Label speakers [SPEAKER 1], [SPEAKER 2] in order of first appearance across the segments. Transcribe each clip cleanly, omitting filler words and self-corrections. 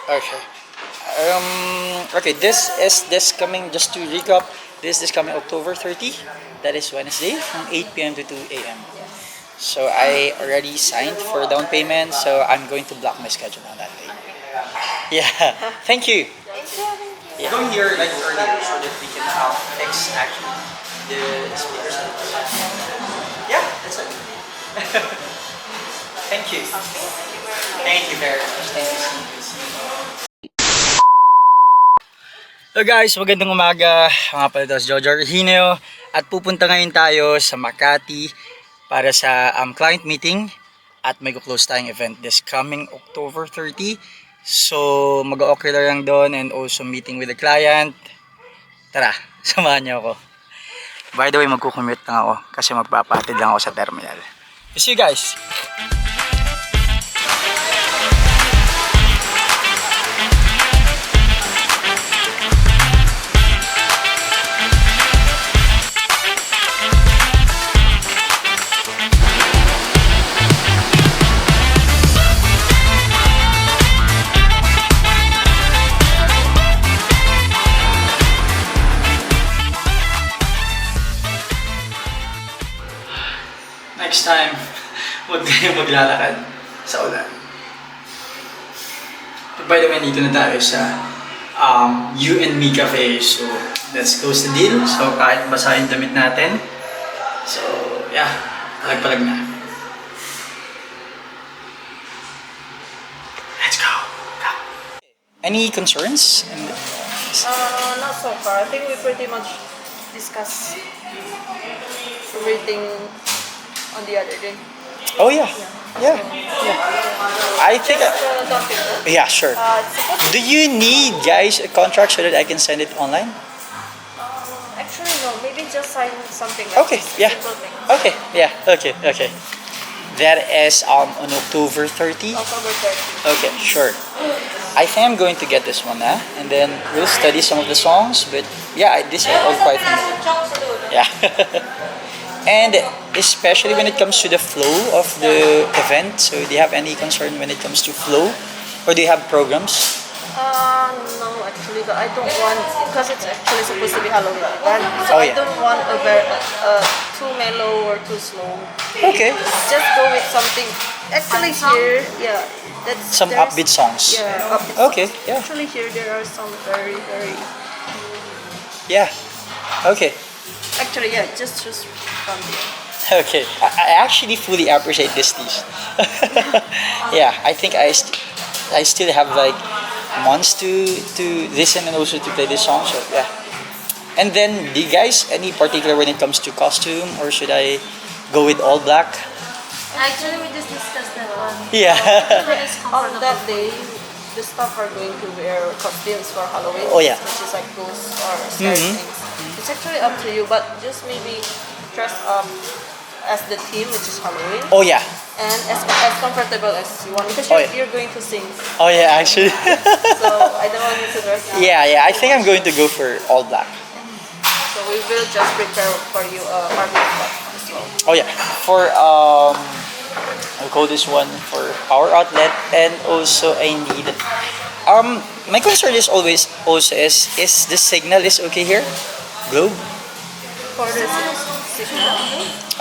[SPEAKER 1] Okay. Okay, this coming, just to recap, this coming October 30. That is Wednesday from 8 p.m. to 2 a.m. So I already signed for down payment, so I'm going to block my schedule on that day. Yeah. Thank you. Yeah. Going here like earlier so that we can fix actually the speakers. Yeah, that's it. Thank you. Thank you very much. Thank you. So guys, magandang umaga. Mga pala, si Jojo Regino at pupunta ngayon tayo sa Makati para sa client meeting at may close tayong event this coming October 30. So mag-ocular lang doon and also meeting with the client. Tara, samahan niyo ako. By the way, magkukommute lang ako kasi magpapatid lang ako sa terminal. See you guys! Next time, huwag kayong maglalakad sa ulan. By the way, dito na tayo sa You and Me Cafe. So, let's close the deal. So, kahit basa yung damit natin. So, yeah, palag-palag na. Let's go. Any concerns?
[SPEAKER 2] Not so far. I think we pretty much discussed everything on the other day.
[SPEAKER 1] Oh yeah. Yeah. I think
[SPEAKER 2] Topic.
[SPEAKER 1] yeah, sure. Do you need, guys, a contract so that I can send it online?
[SPEAKER 2] Actually, no. Maybe just sign something. Like
[SPEAKER 1] Okay,
[SPEAKER 2] this,
[SPEAKER 1] yeah.
[SPEAKER 2] simple thing.
[SPEAKER 1] Okay, yeah, okay. That is on October 30.
[SPEAKER 2] October 30.
[SPEAKER 1] Okay, sure. I think I'm going to get this one, and then we'll study some of the songs. But yeah, this is all quite familiar. Yeah. And especially when it comes to the flow of the event, so do you have any concern when it comes to flow? Or do you have programs?
[SPEAKER 2] No, actually, but I don't want, because it's actually supposed to be Halloween event, so
[SPEAKER 1] Oh,
[SPEAKER 2] I
[SPEAKER 1] yeah.
[SPEAKER 2] don't want a very too mellow or too slow.
[SPEAKER 1] Okay.
[SPEAKER 2] Just go with something. Actually, here, yeah, that's
[SPEAKER 1] Some
[SPEAKER 2] there's-
[SPEAKER 1] upbeat songs.
[SPEAKER 2] Yeah, upbeat.
[SPEAKER 1] Okay,
[SPEAKER 2] songs.
[SPEAKER 1] yeah.
[SPEAKER 2] Actually, here there are some very, very.
[SPEAKER 1] Yeah. Okay.
[SPEAKER 2] Actually, yeah, just choose from there.
[SPEAKER 1] Okay. I actually fully appreciate this dish. Yeah, I think I still have like months to listen and also to play this song. So yeah. And then, do you guys any particular when it comes to costume, or should I go with all black?
[SPEAKER 3] Actually, we just discussed that one.
[SPEAKER 1] Yeah.
[SPEAKER 2] On that day, the staff are going to wear costumes for Halloween.
[SPEAKER 1] Oh, yeah.
[SPEAKER 2] Which is like ghosts or scary things. It's actually up to you, but just maybe dress up as the theme, which is Halloween,
[SPEAKER 1] Oh yeah.
[SPEAKER 2] and as comfortable as you want, because
[SPEAKER 1] Oh,
[SPEAKER 2] you're,
[SPEAKER 1] yeah.
[SPEAKER 2] you're going to sing.
[SPEAKER 1] Oh yeah, actually.
[SPEAKER 2] So I don't want you to dress up.
[SPEAKER 1] Yeah. I think I'm going to go for all black.
[SPEAKER 2] So we will just prepare for you a market spot as well.
[SPEAKER 1] Oh yeah. For I'll call this one for power outlet, and also I need my concern is always also is the signal is okay here? Globe?
[SPEAKER 2] For the signal,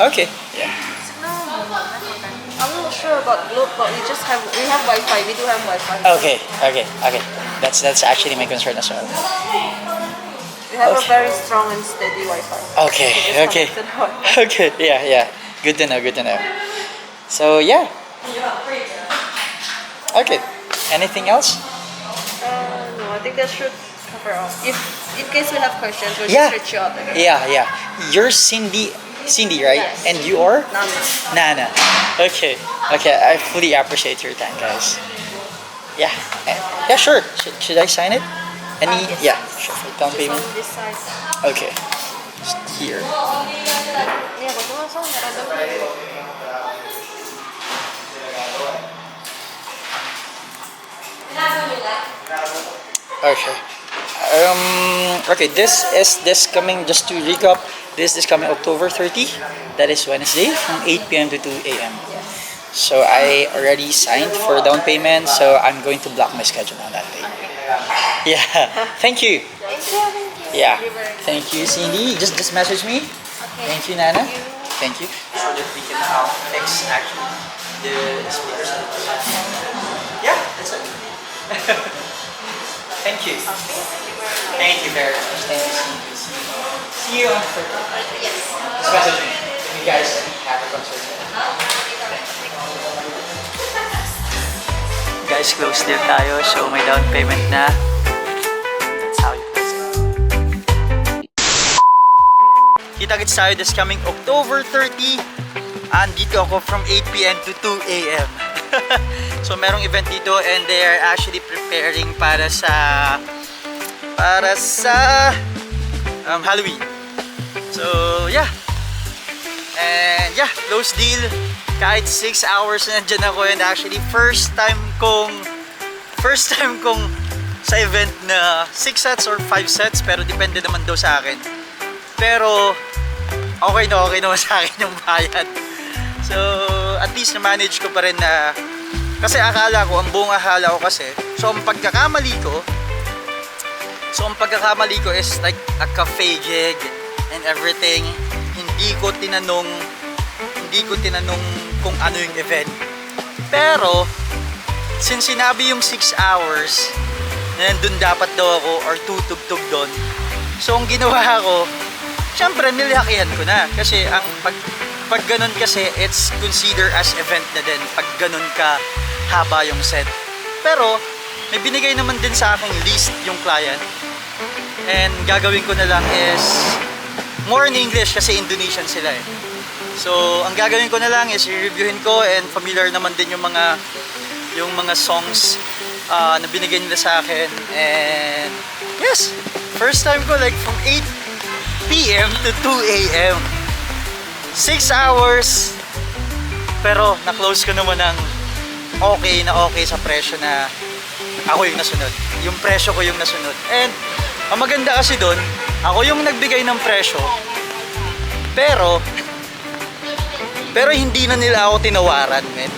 [SPEAKER 1] Okay. Yeah.
[SPEAKER 2] I'm not sure about Globe, but we have Wi-Fi. We do have Wi-Fi.
[SPEAKER 1] Okay. That's actually my concern as well.
[SPEAKER 2] We have
[SPEAKER 1] Okay.
[SPEAKER 2] a very strong and steady Wi-Fi.
[SPEAKER 1] Okay.
[SPEAKER 2] It's connected Wi-Fi.
[SPEAKER 1] Okay. Yeah. Good to know. So yeah. Okay. Anything else?
[SPEAKER 2] No, I think that should cover all. If in case we have questions, we'll
[SPEAKER 1] Yeah.
[SPEAKER 2] just reach you out again.
[SPEAKER 1] Yeah. You're Cindy, right?
[SPEAKER 2] Yes.
[SPEAKER 1] And you are
[SPEAKER 2] Nana.
[SPEAKER 1] Nana. Okay. I fully appreciate your time, guys. Yeah. Yeah, sure. Should I sign it? Any?
[SPEAKER 2] Yes.
[SPEAKER 1] Yeah. Sure. For down
[SPEAKER 2] Just
[SPEAKER 1] payment.
[SPEAKER 2] on this side.
[SPEAKER 1] Okay. Just here.
[SPEAKER 2] Yeah, but the song
[SPEAKER 1] Okay. Okay. This coming. Just to recap, this coming October 30. That is Wednesday from 8 p.m. to 2 a.m. So I already signed for down payment, so I'm going to block my schedule on that day. Yeah, thank you. Yeah, thank you, Cindy. Just message me. Thank you, Nana. Thank you. So that we can fix actually the speakers. Yeah, that's it. Thank you. Thank you very much. Thank you, Cindy. See you on the 30th. Just message me. You guys have a concert. Guys, close deal tayo. So may down payment na. That's how it is. Kita-kits tayo this coming October 30. Andito ako from 8 p.m. to 2 a.m. So merong event dito and they are actually preparing para sa Halloween. So yeah. And yeah, close deal. Kahit 6 hours na nandyan ako and actually first time kong sa event na 6 sets or 5 sets pero depende naman daw sa akin. Pero okay naman sa akin yung bayad. So at least na-manage ko pa rin na kasi ang buong akala ko kasi ang pagkakamali ko is like a cafe gig and everything. Hindi ko tinanong kung ano yung event. Pero since sinabi yung 6 hours na nandun dapat daw ako or tutugtog doon. So ang ginawa ko, syempre nilihakihan ko na kasi ang pag ganun kasi it's considered as event na din pag ganun ka haba yung set. Pero may binigay naman din sa aking list yung client and gagawin ko na lang is more in English kasi Indonesian sila eh. So ang gagawin ko na lang is i-reviewin ko and familiar naman din yung mga songs na binigay nila sa akin. And yes, first time ko like from 8 p.m. to 2 a.m. 6 hours pero na-close ko naman ng okay sa presyo na ako yung nasunod. Yung presyo ko yung nasunod. And ang maganda kasi doon, ako yung nagbigay ng presyo pero hindi na nila ako tinawaran, men.